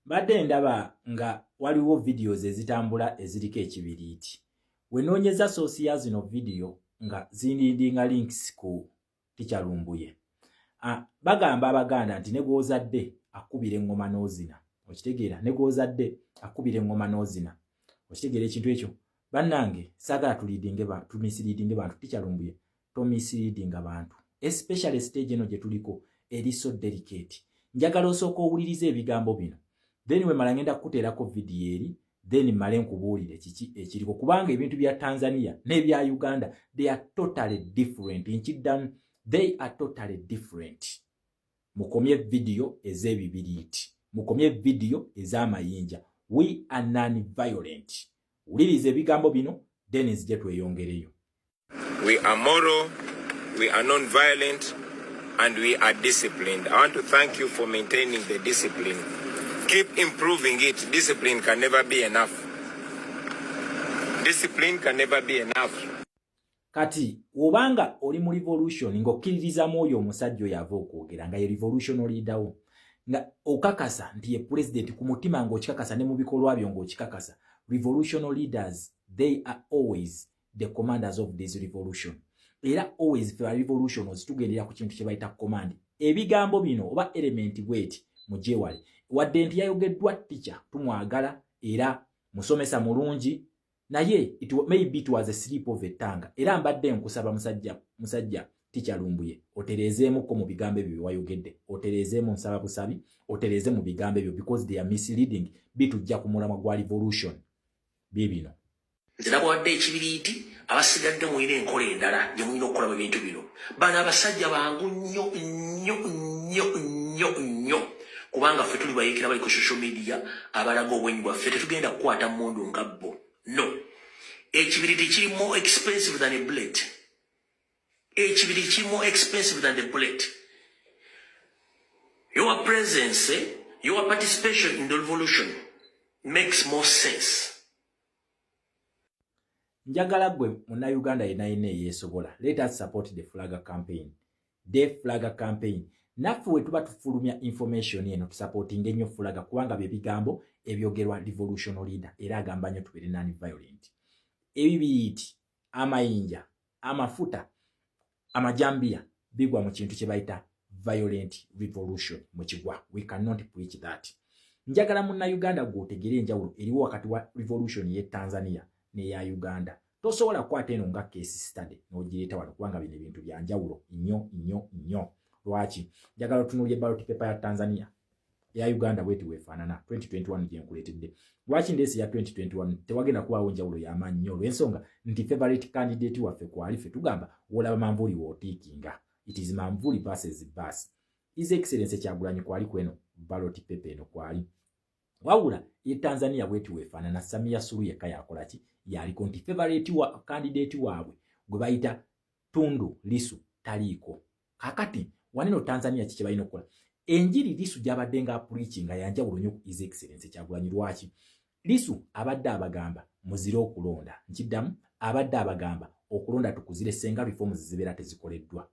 Badde ndaba nga waliwo videos ezitambula eziriko ekibiriiti. We noonyeza source ya zino video nga zindinga links ku Teacher Lumbuye. Bagamba Abaganda nti ne gw'ozadde akubira engoma n'ozina. Okitegeera, ne gw'ozadde akubira engoma n'ozina. Okitegeera ekintu ekyo. Bannange saagala tumisleadinge bantu. Teacher Lumbuye tomisleading abantu, especially stage eno gye tuliko eri so delicate. Njagala osooka owulirize ebigambo bino, then we mala ngenda kukuteerako video eri, then male nkubuulire kiki ekiriko, kubanga ebintu bya Tanzania n'ebya Uganda they are totally different. Nkiddamu, they are totally different. Mukomye video ez'ebibiriiti, mukomye video ez'amayinja. We are non-violent. Wulirize ebigambo bino, then nzije tweyongereyo. We are moral, we are non-violent, and we are disciplined. I want to thank you for maintaining the discipline. Keep improving it. Discipline can never be enough. Discipline can never be enough. Kati, obanga oli mu revolution ng'okkiririza mwoyo omusajja oyo ava okwogera nga ye revolution leader wo, nga okakasa nti ye president ku mutima ng'okikakasa ne mu bikolwa byo ng'okikakasa. Revolution leaders, they are always the commanders of this revolution. Era always for revolution tugendera ku kintu kye bayita command. Ebigambo bino oba element bweti mujewale. Wadde nti yayogeddwa teacher tumwagala era musomesa mulungi, naye maybe it was a slip of a tongue. Era mbadde nkusaba musajja Teacher Lumbuye otereezeemu ko mu bigambo ebyo wayogedde, otereezeemu nsaba busabi, otereeze mu bigambo ebyo because they are misleading. Bitujja ku mulamwa gwa revolution bibino. Nze nabwadde ekibiriiti abasigadde muyina enkola endala gye muyina okukola mu bintu bino. Bano abasajja bangu nnyo kubanga ffe tuli bayeekera bali ku social media abalaga obwenyi bwaffe tetugenda kukwata mmundu nga bo. No. Ekibiriiti kiri more expensive than a bullet. Ekibiriiti kiri more expensive than the bullet. Your presence, your participation in the revolution makes more sense. Njagala gwe muna Uganda yenayina yesobola. Let us support the Flagger campaign. The Flagger campaign. Naffe we tuba tufulumya information eno tusupporting ennyo Flagger kubanga bye bigambo ebyogerwa revolution leader era agamba nnyo tubere non-violent. Ebibiriiti, amayinja, amafuta, amajambia bigwa mu kintu kye bayita violent revolution mu kigwa. We cannot preach that. Njagala muna Uganda gwotegere enjawulo eriwo wakati wa revolution ye Tanzania ne ya Uganda. Tosobola kwata eno nga case study n'ogireeta wano kubanga bino ebintu bya njawulo nnyo. Lwaki? Njagala tunuulye ballot paper ya Tanzania. Ya Uganda bwetu weefaanana 2021 gye nkuleetedde. Lwaki ndeesi ya 2021 tewagenda kubawo njawulo y'amaanyi nnyo olw'ensonga nti favorite candidate waffe kwali ffe tugamba wolaba Manvuli wootiikinga. It is Manvuli versus Bass. His Excellency Kyagulanyi kwali kweno ballot paper eno kwali. Wawula ye Tanzania bwetu weefaanana Samia Suluhu yekka yakola ki? Yaliko nti favorite wa candidate waabwe gwe bayita Tundu Lissu taliiko. Kakati waneno Tanzania kiki balina okukola? Enjiri Lissu gy'abadde nga preaching yanjawulo nnyo ku His Excellency Kyagulanyi. Lwaki? Lissu abadde abagamba muzire okulonda. Nkiddamu, abadde abagamba okulonda tukuzire senga reforms zibeera tezikoleddwa.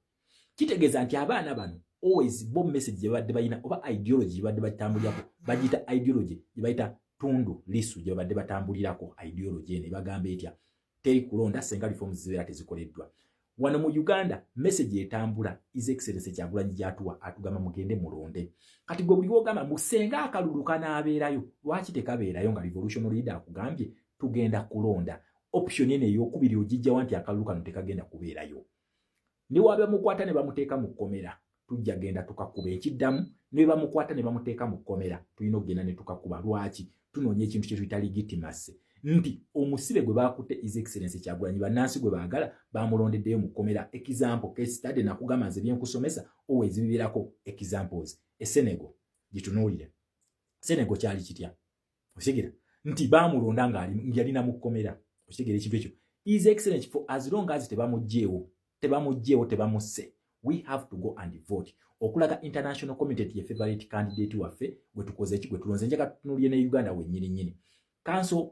Kitegeeza nti abaana bano always bomb message gye babadde balina oba ideology gye babadde batambulirako bagiyita ideology gye bayita Tundu Lissu gye babadde batambulirako ideology eno ebagamba etya teri kulonda senga reforms zibeera tezikoleddwa. Wano mu Uganda message etambula His Excellency Kyagulanyi gy'atuwa atugamba mugende mulonde. Kati gwe buli wogamba musenga akalulu kanaabeerayo, lwaki tekabeerayo nga revolution leader akugambye tugenda kulonda? Option eno ey'okubiri ogijjawo nti akalulu kano tekagenda kubeerayo. Ne waba mukwata ne bamuteeka mu kkomera tujja genda tukakuba. Ekiddamu ne bamukwata ne bamuteeka mu kkomera tulina okugenda ne tukakuba. Lwaki? Tunoonya ekintu kye tuyita legitimacy. Nti omusibe gwe bakutte His Excellency Kyagulanyi bannansi gwe baagala bamulondeddeyo mu kkomera. Example case study nakugamba nze byenkusomesa always bibeerako examples. Senegal gitunuulire. Senegal kyali kitya? Okitegera nti baamulonda nga yalina mu kkomera. Okitegera ekintu ekyo. His Excellency for as long as tebamuggyeewo tebamusse, we have to go and vote. Okulaga international community ye favorite candidate waffe gwe tukoze ki gwe tulonze. Njagala tunuulire ne Uganda wennyini. Council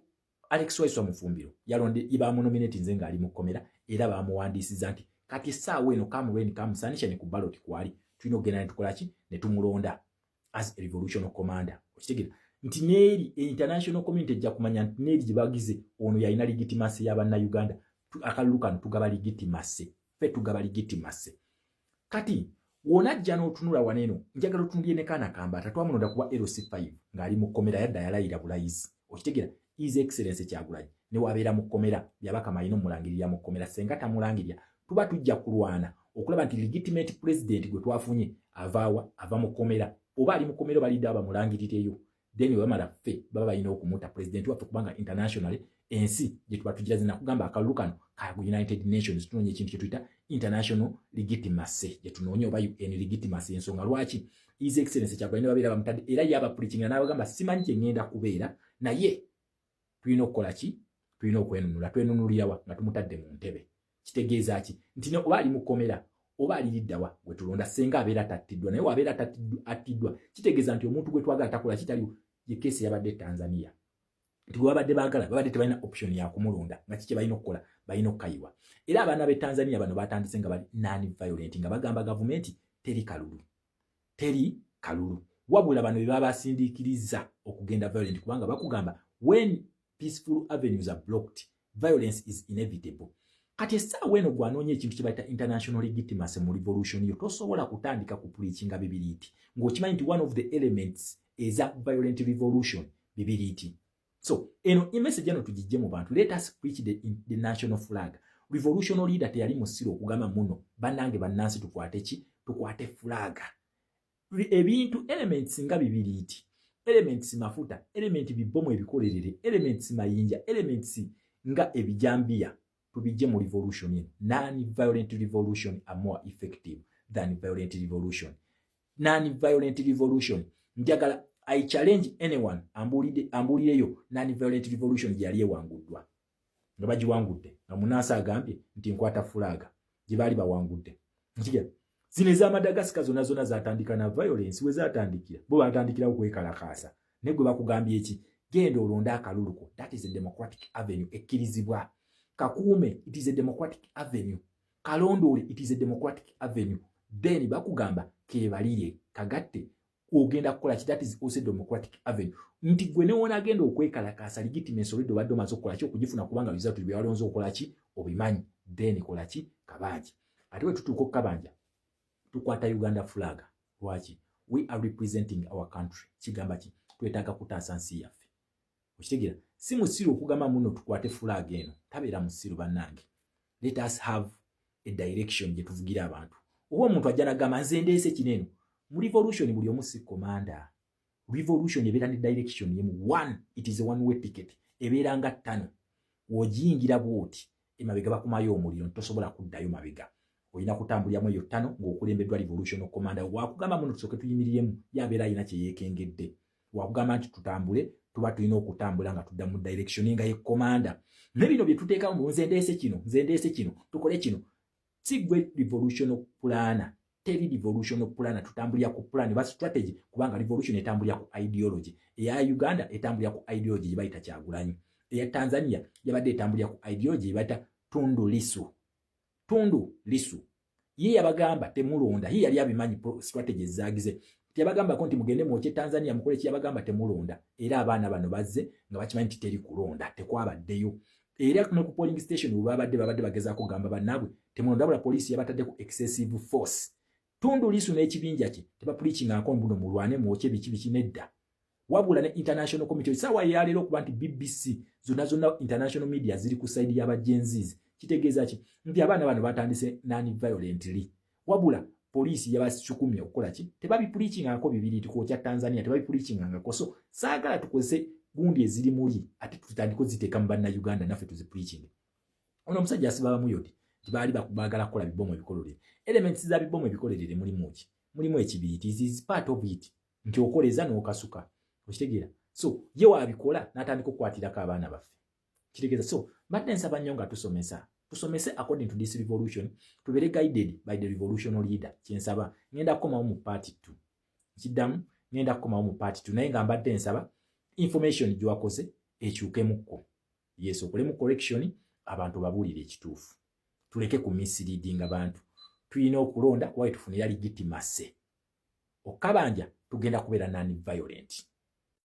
Alex Waiswa Mufumbiro yalonde ibamunominate nze nga ali mu kkomera era bamuwandiisiza nti kati saawa eno kamulweni kamusanisha ne ku ballot kwali tulina okugenda ne tukola ki ne tumulonda as a revolution commander. Okitegera nti neeri international community ejja kumanya nti neeri gye bagize ono yalina legitimacy y'Abannayuganda. Akalulu kano tugaba legitimacy, ffe tugaba legitimacy. Kati wonajja n'otunula waneeno njagala otunulye ne kaana Kambata twamulonda kuba LC5 ng'ali mu kkomera yadda yalayira bulayizi. Okitegera His Excellency Kyagulanyi ne wabeera mu kkomera byabaka mayino mulangirira mu kkomera senga tamulangirira tuba tujja kulwana okulaba nti legitimate president gwe twafunye ava mu kkomera oba ali mu kkomera balidde abamulangirireyo then bamala ffe baba balina okumuta president waffe kubanga international ensi gye tuba tugira na kugamba akalulu kano ka United Nations tunonye ekintu kye tuyita international legitimacy gye tunonye oba UN legitimacy. Ensonga lwaki His Excellency Kyagulanyi babeera bamutadde era yaba preaching n'abagamba simanyi kye ngenda kubeera naye tulina okukola ki? Tulina okwenunula. Twenunulira wa? Nga tumutadde mu ntebe. Kitegeeza ki? Nti oba ali mu kkomera oba ali liddawa gwe tulonda senga abeera tattiddwa naye wabeera attiddwa kitegeeza nti omuntu gwe twagala takola kitaliwo. Ye keesi yabadde Tanzania. Nti bwe babadde baagala babadde tebalina option ya kumulonda nga kiki balina okukola balina okukayiwa. Era abaana b'e Tanzania bano batandise nga bali non-violent nga bagamba gavumenti teri kalulu. Wabula bano be babasindiikiriza okugenda violent kubanga bakugamba when peaceful avenues are blocked, violence is inevitable. Kati essaawa eno gwanoonye ekintu kye bayita international legitimacy mu revolution yo tosobola kutandika ku preachinga bibiriiti ng'okimanyi nti one of the elements is a violent revolution bibiriiti. So eno message eno tugijje mu bantu, let us preach the national flag. Revolutionary leader teyali musiro okugamba muno bannange bannansi tukwate flag. Ebintu elements nga bibiriiti, elements mafuta, elements bibomu ebikolerere, elements mayinja, elements nga ebijambiya tubijje mu revolution eno. Non-violent revolution are more effective than violent revolution. Non-violent revolution njagala I challenge anyone ambulireyo non-violent revolution gyali ewanguddwa nga bagiwangudde nga munaasa agambye nti nkwata fulaga gye baali bawangudde. Nkiga zino ez'Amadagascar zonna zatandika na violence we zatandikira bo batandikirawo kwekalakaasa ne gwe bakugambye eki genda olonda akaluluko. That is a democratic avenue ekkirizibwa. Kakuume it is a democratic avenue. Kalondoole it is a democratic avenue. Then bakugamba kebalire kagatte ogenda kukola ki? That is also democratic avenue. Nti gwe ne wona agenda okwekalakaasa legitimacy olidde obadde omaze okukola ki okugifuna kubanga result bye walonze okukola ki obimanyi. Then kola ki kabanja. Ate we tutuuka okukabanja tukwata Uganda flag. Lwaki? We are representing our country. Kigamba ki? Twetaaga kutaasa nsi yaffe. Okitegeera si musiru okugamba muno tukwate flag eno tabeera musiru bannange. Let us have a direction gye tuvugira abantu. Oba omuntu ajja nagamba nze ndeese kineno mu revolution buli omu si commander. Revolution ebeera ne direction yemu. One, it is a one way ticket. Ebeera nga ttano. Wogiyingira bwoti emabega bakumayo omuliro tosobola kuddayo mabega. Oyina kutambuliramu eyo ttano ng'okulembeddwa revolution commander. Wakugamba muno tusooke tuyimiriremu yabeera ayina kye yeekengedde. Wakugamba nti tutambule tuba tulina okutambula nga tudda mu direction nga ye commander. Nebino bye tuteekamu nze ndeese kino tukole kino. Si gwe revolution planner. Teri revolution plan tutambulira ku plan ba strategy kubanga revolution etambulira ku ideology. Eya Uganda etambulira ku ideology gye bayita Kyagulanyi. Eya Tanzania yabadde etambulira ku ideology gye bayita Tundu Lissu. Ye yabagamba temulonda. Ye yali abimanyi strategy zagize. Yabagamba konti mugende mu Tanzania mukole ki yabagamba temulonda. Era abaana bano bazze nga bakimanyi nti teri kulonda tekwabaddeyo. Era ne ku polling station babadde bagezaako kugamba bannabwe temulonda bula poliisi yabatadde ku excessive force. Tundu Lissu n'ekibinja kye teba preaching akon buno mulwane mwoche biki nedda. Wabula ne international community sawa yalero okuba nti BBC zonna international media ziri ku side y'abajenzizi. Kitegeeza ki nti abaana bano batandise non-violently. Wabula poliisi yabasukumya okukola ki? Tebabi preaching ako bibiri tukokya Tanzania tebabi preaching ngako. So saagala tukozese gundi eziri muli ati tutandiko ziteeka mu banna Uganda naffe tuzi preaching. Ono omusajja asibaba muyoti tibali bakubagala kola bibomo ebikolere. Elements za bibomo ebikolere mulimu ekibiri. It is part of it. Nti okoleza n'okasuka. Okitegeera. So ye wabikola n'atandika okwatirako abaana baffe. Kitegeeza. So mbadde nsaba nnyo nga tusomese according to this revolution tubere guided by the revolutionary leader. Kyensaba ngenda kukomawo mu part 2. Kiddamu ngenda kukomawo mu part 2 naye nga mbadde nsaba information gy'wakoze ekyukemukko. Yes, okolemu correction abantu babuulire ekituufu. Tuleke ku misleading abantu. Tuyina okulonda kuba tufunira legitimacy. Okabanja tugenda kubeera non-violent.